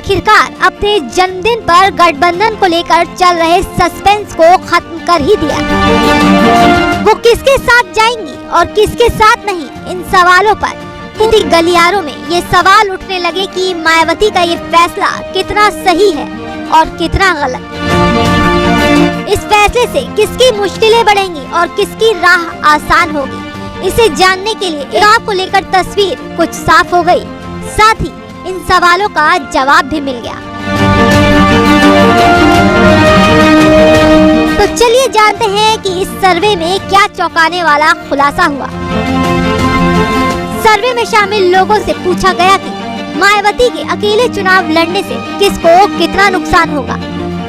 आखिरकार अपने जन्मदिन पर गठबंधन को लेकर चल रहे सस्पेंस को खत्म कर ही दिया। वो किसके साथ जाएंगी और किसके साथ नहीं, इन सवालों पर पूरी गलियारों में ये सवाल उठने लगे कि मायावती का ये फैसला कितना सही है और कितना गलत। इस फैसले से किसकी मुश्किलें बढ़ेंगी और किसकी राह आसान होगी, इसे जानने के लिए चुनाव को लेकर तस्वीर कुछ साफ हो गई, साथ ही इन सवालों का जवाब भी मिल गया। तो चलिए जानते हैं कि इस सर्वे में क्या चौंकाने वाला खुलासा हुआ। सर्वे में शामिल लोगों से पूछा गया कि मायावती के अकेले चुनाव लड़ने से किसको कितना नुकसान होगा।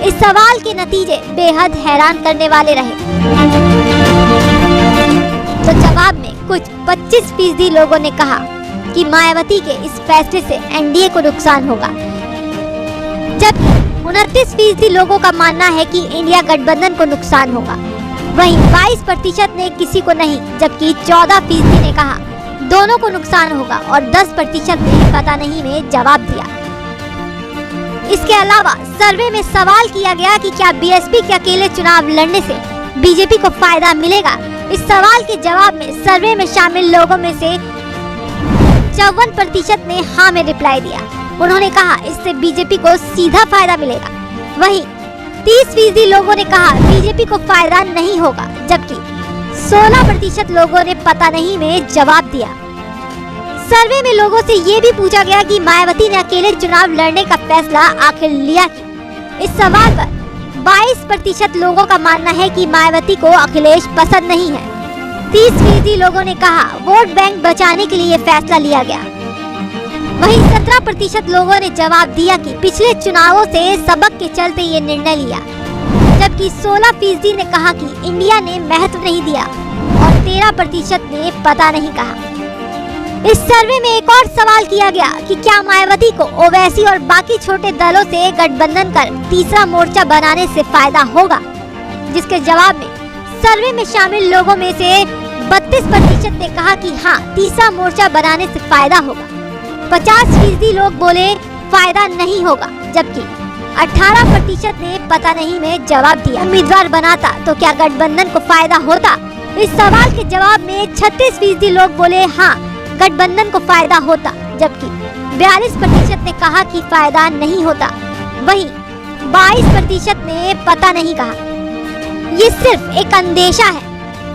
इस सवाल के नतीजे बेहद हैरान करने वाले रहे। तो जवाब में कुछ 25% लोगों ने कहा कि मायावती के इस फैसले से एनडीए को नुकसान होगा, जबकि 29% लोगों का मानना है कि इंडिया गठबंधन को नुकसान होगा। वहीं 22% ने किसी को नहीं, जबकि 14% ने कहा दोनों को नुकसान होगा और 10% ने पता नहीं में जवाब दिया। इसके अलावा सर्वे में सवाल किया गया कि क्या बीएसपी के अकेले चुनाव लड़ने से बीजेपी को फायदा मिलेगा। इस सवाल के जवाब में सर्वे में शामिल लोगों में से 54% ने हाँ में रिप्लाई दिया। उन्होंने कहा इससे बीजेपी को सीधा फायदा मिलेगा। वहीं 30% लोगों ने कहा बीजेपी को फायदा नहीं होगा, जबकि 16% लोगों ने पता नहीं में जवाब दिया। सर्वे में लोगों से ये भी पूछा गया कि मायावती ने अकेले चुनाव लड़ने का फैसला आखिर लिया क्यों। इस सवाल पर 22% लोगों का मानना है कि मायावती को अखिलेश पसंद नहीं है। 30% लोगों ने कहा वोट बैंक बचाने के लिए फैसला लिया गया। वहीं 17% लोगों ने जवाब दिया कि पिछले चुनावों से सबक के चलते ये निर्णय लिया, जबकि 16% ने कहा कि इंडिया ने महत्व नहीं दिया और 13% ने पता नहीं कहा। इस सर्वे में एक और सवाल किया गया कि क्या मायावती को ओवैसी और बाकी छोटे दलों से गठबंधन कर तीसरा मोर्चा बनाने से फायदा होगा, जिसके जवाब में सर्वे में शामिल लोगों में से 32% ने कहा कि हाँ, तीसरा मोर्चा बनाने से फायदा होगा। 50% लोग बोले फायदा नहीं होगा, जबकि 18% ने पता नहीं में जवाब दिया। उम्मीदवार बनाता तो क्या गठबंधन को फायदा होता। इस सवाल के जवाब में 36% लोग बोले हाँ, गठबंधन को फायदा होता, जबकि 42% ने कहा कि फायदा नहीं होता। वहीं 22% ने पता नहीं कहा। ये सिर्फ एक अंदेशा है,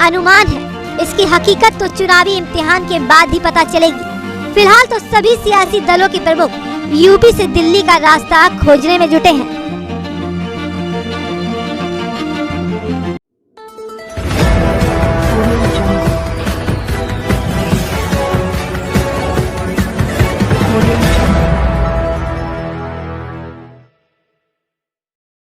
अनुमान है। इसकी हकीकत तो चुनावी इम्तिहान के बाद ही पता चलेगी। फिलहाल तो सभी सियासी दलों के प्रमुख यूपी से दिल्ली का रास्ता खोजने में जुटे हैं।